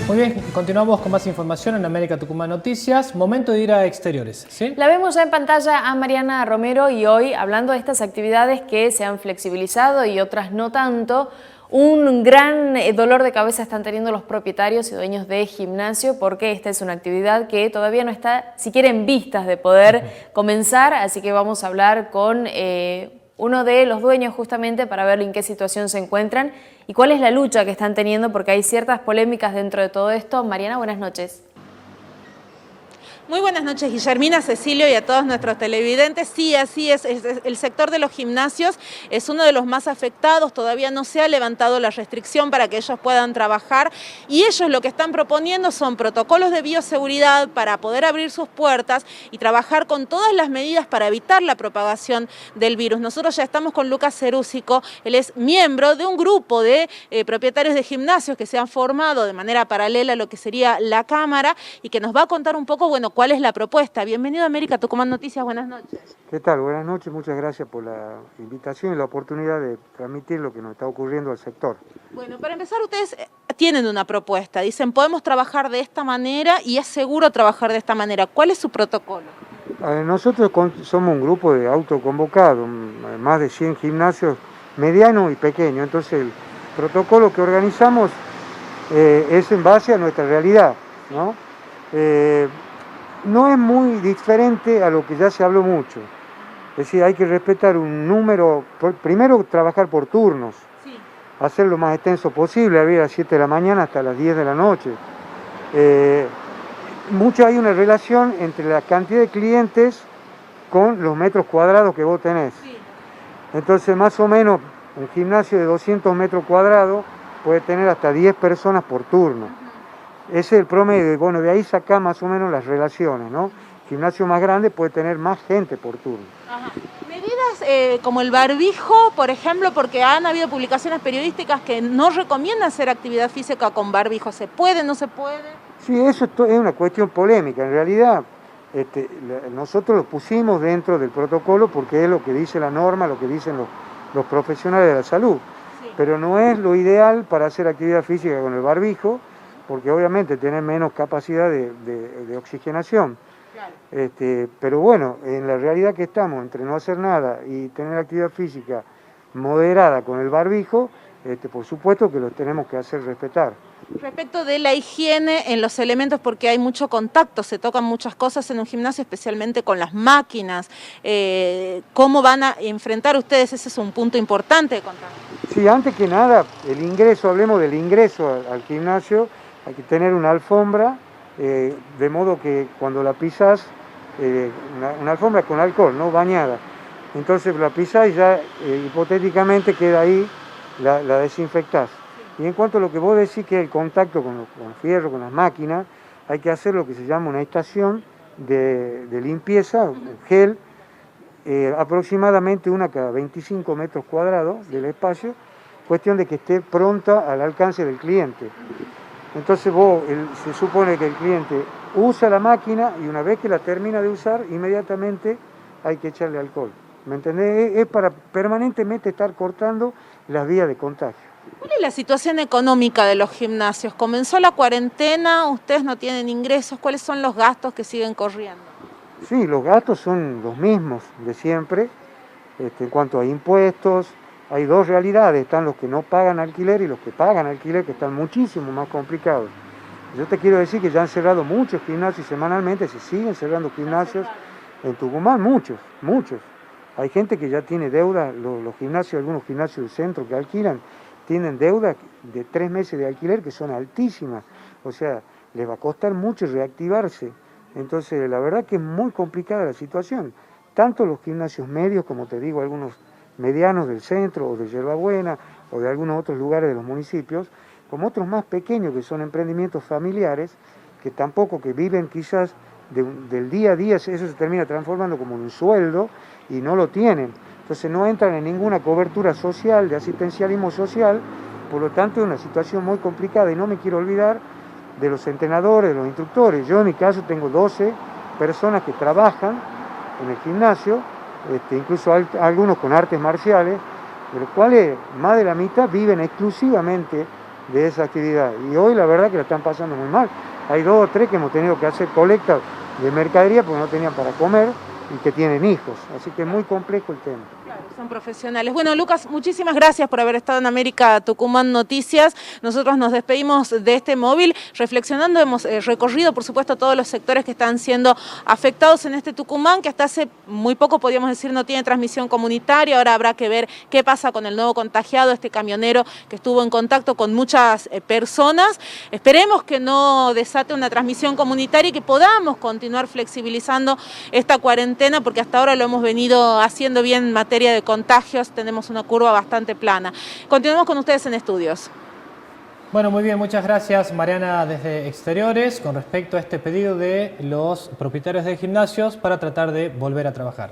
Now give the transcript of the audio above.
Muy bien, continuamos con más información en América Tucumán Noticias. Momento de ir a exteriores, ¿sí? La vemos ya en pantalla a Mariana Romero y hoy, hablando de estas actividades que se han flexibilizado y otras no tanto, un gran dolor de cabeza están teniendo los propietarios y dueños de gimnasio porque esta es una actividad que todavía no está siquiera en vistas de poder comenzar, así que vamos a hablar con uno de los dueños justamente para ver en qué situación se encuentran y cuál es la lucha que están teniendo, porque hay ciertas polémicas dentro de todo esto. Mariana, buenas noches. Muy buenas noches, Guillermina, Cecilio y a todos nuestros televidentes. Sí, así es, el sector de los gimnasios es uno de los más afectados, todavía no se ha levantado la restricción para que ellos puedan trabajar y ellos lo que están proponiendo son protocolos de bioseguridad para poder abrir sus puertas y trabajar con todas las medidas para evitar la propagación del virus. Nosotros ya estamos con Lucas Cerúsico, él es miembro de un grupo de propietarios de gimnasios que se han formado de manera paralela a lo que sería la Cámara y que nos va a contar un poco, bueno, cuál es la propuesta. Bienvenido a América Tucumán Noticias, buenas noches. ¿Qué tal? Buenas noches, muchas gracias por la invitación y la oportunidad de transmitir lo que nos está ocurriendo al sector. Bueno, para empezar, ustedes tienen una propuesta, dicen podemos trabajar de esta manera y es seguro trabajar de esta manera. ¿Cuál es su protocolo? Nosotros somos un grupo de autoconvocados, más de 100 gimnasios medianos y pequeños, entonces el protocolo que organizamos es en base a nuestra realidad, ¿no? No es muy diferente a lo que ya se habló mucho. Es decir, hay que respetar un número, primero trabajar por turnos, sí, hacer lo más extenso posible, abrir a las 7 de la mañana hasta las 10 de la noche. Hay una relación entre la cantidad de clientes con los metros cuadrados que vos tenés. Sí. Entonces, más o menos, un gimnasio de 200 metros cuadrados puede tener hasta 10 personas por turno. Ese es el promedio, y bueno, de ahí saca más o menos las relaciones, ¿no? Gimnasio más grande puede tener más gente por turno. Ajá. Medidas como el barbijo, por ejemplo, porque han habido publicaciones periodísticas que no recomiendan hacer actividad física con barbijo. ¿Se puede, no se puede? Sí, eso es una cuestión polémica. En realidad, nosotros lo pusimos dentro del protocolo porque es lo que dice la norma, lo que dicen los profesionales de la salud. Sí. Pero no es lo ideal para hacer actividad física con el barbijo, porque obviamente tiene menos capacidad de oxigenación. Claro. Pero bueno, en la realidad que estamos, entre no hacer nada y tener actividad física moderada con el barbijo, por supuesto que lo tenemos que hacer respetar. Respecto de la higiene en los elementos, porque hay mucho contacto, se tocan muchas cosas en un gimnasio, especialmente con las máquinas. ¿Cómo van a enfrentar ustedes? Ese es un punto importante de contacto. Sí, antes que nada, el ingreso, hablemos del ingreso al gimnasio. Hay que tener una alfombra, de modo que cuando la pisas, una alfombra con alcohol, no bañada. Entonces la pisás y ya hipotéticamente queda ahí, la desinfectás. Y en cuanto a lo que vos decís que es el contacto con fierro, con las máquinas, hay que hacer lo que se llama una estación de limpieza, un gel, aproximadamente una cada 25 metros cuadrados del espacio, cuestión de que esté pronta al alcance del cliente. Entonces se supone que el cliente usa la máquina y una vez que la termina de usar, inmediatamente hay que echarle alcohol. ¿Me entendés? Es para permanentemente estar cortando las vías de contagio. ¿Cuál es la situación económica de los gimnasios? Comenzó la cuarentena, ustedes no tienen ingresos, ¿cuáles son los gastos que siguen corriendo? Sí, los gastos son los mismos de siempre, en cuanto a impuestos. Hay dos realidades, están los que no pagan alquiler y los que pagan alquiler, que están muchísimo más complicados. Yo te quiero decir que ya han cerrado muchos gimnasios semanalmente, se siguen cerrando gimnasios en Tucumán, muchos. Hay gente que ya tiene deuda, los gimnasios, algunos gimnasios del centro que alquilan, tienen deudas de 3 meses de alquiler que son altísimas, o sea, les va a costar mucho reactivarse. Entonces, la verdad que es muy complicada la situación, tanto los gimnasios medios, como te digo, algunos medianos del centro o de Yerbabuena o de algunos otros lugares de los municipios, como otros más pequeños que son emprendimientos familiares, que viven quizás del día a día, eso se termina transformando como en un sueldo y no lo tienen. Entonces no entran en ninguna cobertura social, de asistencialismo social, por lo tanto es una situación muy complicada y no me quiero olvidar de los entrenadores, de los instructores. Yo en mi caso tengo 12 personas que trabajan en el gimnasio, incluso algunos con artes marciales, de los cuales más de la mitad viven exclusivamente de esa actividad. Y hoy la verdad que la están pasando muy mal. Hay 2 o 3 que hemos tenido que hacer colecta de mercadería porque no tenían para comer y que tienen hijos. Así que es muy complejo el tema. Claro, son profesionales. Bueno, Lucas, muchísimas gracias por haber estado en América Tucumán Noticias. Nosotros nos despedimos de este móvil reflexionando. Hemos recorrido, por supuesto, todos los sectores que están siendo afectados en este Tucumán, que hasta hace muy poco, podríamos decir, no tiene transmisión comunitaria. Ahora habrá que ver qué pasa con el nuevo contagiado, este camionero que estuvo en contacto con muchas personas. Esperemos que no desate una transmisión comunitaria y que podamos continuar flexibilizando esta cuarentena, porque hasta ahora lo hemos venido haciendo bien en materia de contagios, tenemos una curva bastante plana. Continuamos con ustedes en estudios. Bueno, muy bien, muchas gracias Mariana desde Exteriores con respecto a este pedido de los propietarios de gimnasios para tratar de volver a trabajar.